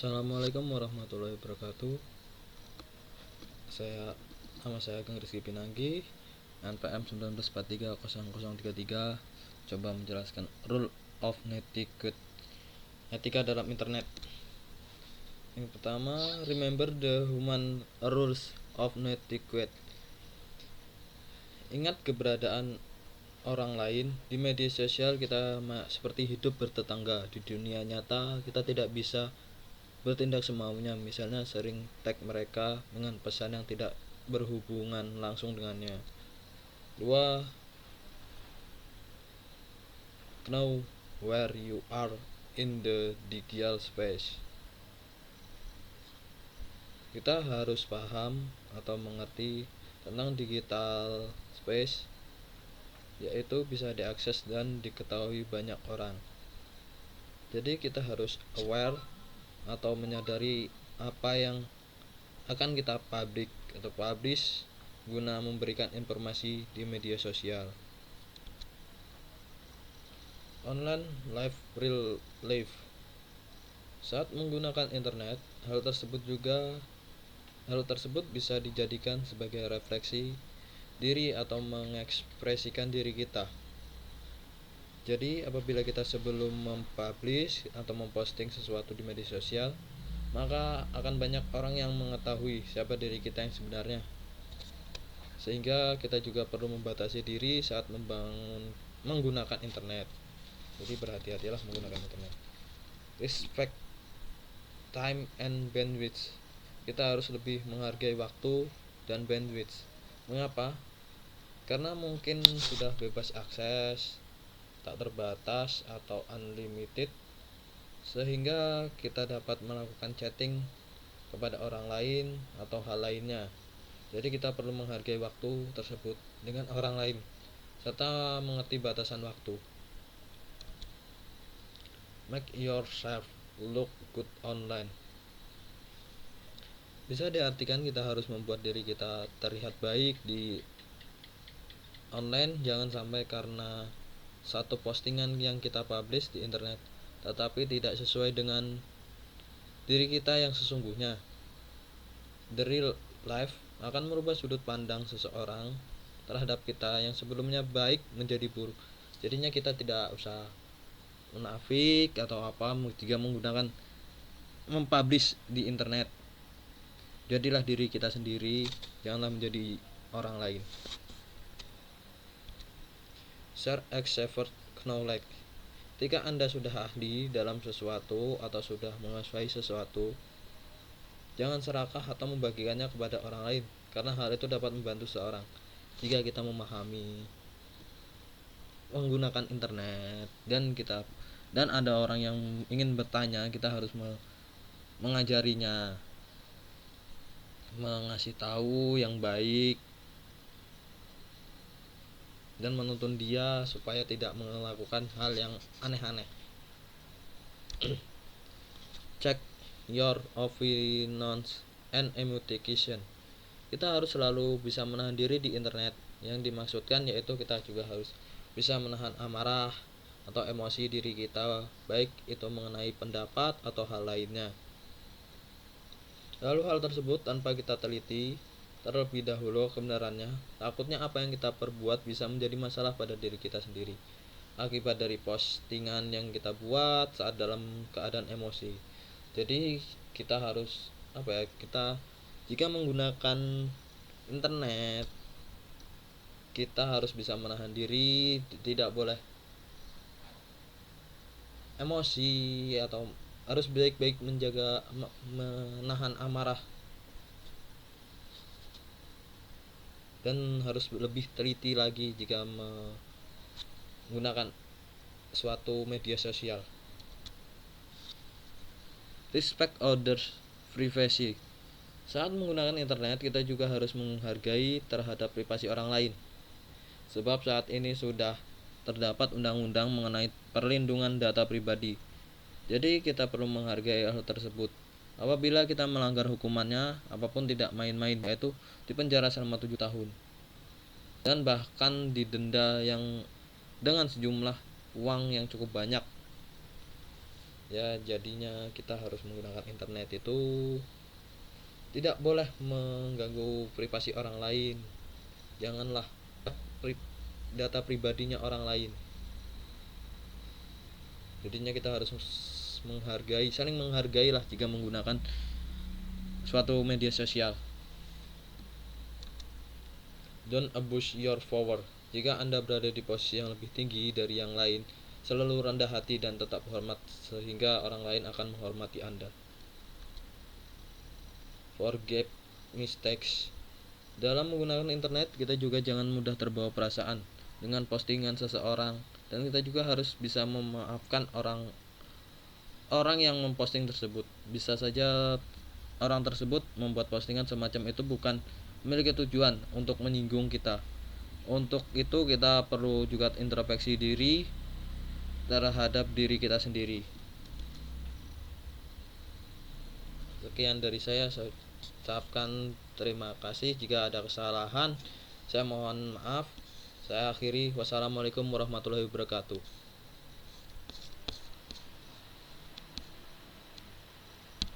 Assalamualaikum warahmatullahi wabarakatuh. Nama saya Ageng Rizky Pinanggi, NPM 19430033. Coba menjelaskan rule of netiquette, etika dalam internet. Yang pertama, remember the human rules of netiquette. Ingat keberadaan orang lain di media sosial. Kita seperti hidup bertetangga. Di dunia nyata kita tidak bisa bertindak semaunya, misalnya sering tag mereka dengan pesan yang tidak berhubungan langsung dengannya. 2. Know where you are in the digital space. Kita harus paham atau mengerti tentang digital space, yaitu bisa diakses dan diketahui banyak orang. Jadi kita harus aware atau menyadari apa yang akan kita publish guna memberikan informasi di media sosial. Online life, real life. Saat menggunakan internet, hal tersebut bisa dijadikan sebagai refleksi diri atau mengekspresikan diri kita. Jadi apabila kita sebelum mempublish atau memposting sesuatu di media sosial, maka akan banyak orang yang mengetahui siapa diri kita yang sebenarnya. Sehingga kita juga perlu membatasi diri saat menggunakan internet. Jadi berhati-hatilah menggunakan internet. Respect time and bandwidth. Kita harus lebih menghargai waktu dan bandwidth. Mengapa? Karena mungkin sudah bebas akses, tak terbatas atau unlimited, sehingga kita dapat melakukan chatting kepada orang lain atau hal lainnya. Jadi kita perlu menghargai waktu tersebut dengan orang lain serta mengerti batasan waktu. Make yourself look good online. Bisa diartikan kita harus membuat diri kita terlihat baik di online. Jangan sampai karena satu postingan yang kita publish di internet tetapi tidak sesuai dengan diri kita yang sesungguhnya. The real life akan merubah sudut pandang seseorang terhadap kita yang sebelumnya baik menjadi buruk. Jadinya kita tidak usah munafik atau apa jika menggunakan mempublish di internet. Jadilah diri kita sendiri, janganlah menjadi orang lain. Share expert knowledge. Ketika Anda sudah ahli dalam sesuatu atau sudah menguasai sesuatu, jangan serakah atau membagikannya kepada orang lain, karena hal itu dapat membantu seseorang. Jika kita memahami menggunakan internet dan ada orang yang ingin bertanya, kita harus mengajarinya, mengasih tahu yang baik dan menuntun dia supaya tidak melakukan hal yang aneh-aneh. Check your opinions and emotion. Kita harus selalu bisa menahan diri di internet. Yang dimaksudkan yaitu kita juga harus bisa menahan amarah atau emosi diri kita, baik itu mengenai pendapat atau hal lainnya. Lalu hal tersebut tanpa kita teliti terlebih dahulu kebenarannya, takutnya apa yang kita perbuat bisa menjadi masalah pada diri kita sendiri akibat dari postingan yang kita buat saat dalam keadaan emosi. Jadi kita harus jika menggunakan internet, kita harus bisa menahan diri, tidak boleh emosi atau harus baik-baik menjaga menahan amarah dan harus lebih teliti lagi jika menggunakan suatu media sosial. Respect others' privacy. Saat menggunakan internet, kita juga harus menghargai terhadap privasi orang lain. Sebab saat ini sudah terdapat undang-undang mengenai perlindungan data pribadi. Jadi kita perlu menghargai hal tersebut. Apabila kita melanggar hukumannya, apapun tidak main-main, yaitu dipenjara selama 7 tahun. Dan bahkan didenda yang dengan sejumlah uang yang cukup banyak. Ya, jadinya kita harus menggunakan internet itu tidak boleh mengganggu privasi orang lain. Janganlah data pribadinya orang lain. Jadinya kita harus saling menghargai lah jika menggunakan suatu media sosial. Don't abuse your power. Jika Anda berada di posisi yang lebih tinggi dari yang lain, selalu rendah hati dan tetap hormat, sehingga orang lain akan menghormati Anda. Forgive mistakes. Dalam menggunakan internet, kita juga jangan mudah terbawa perasaan dengan postingan seseorang, dan kita juga harus bisa memaafkan orang yang memposting tersebut. Bisa saja orang tersebut membuat postingan semacam itu bukan memiliki tujuan untuk menyinggung kita. Untuk itu kita perlu juga introspeksi diri terhadap diri kita sendiri. Sekian dari saya ucapkan terima kasih. Jika ada kesalahan, saya mohon maaf. Saya akhiri. Wassalamualaikum warahmatullahi wabarakatuh.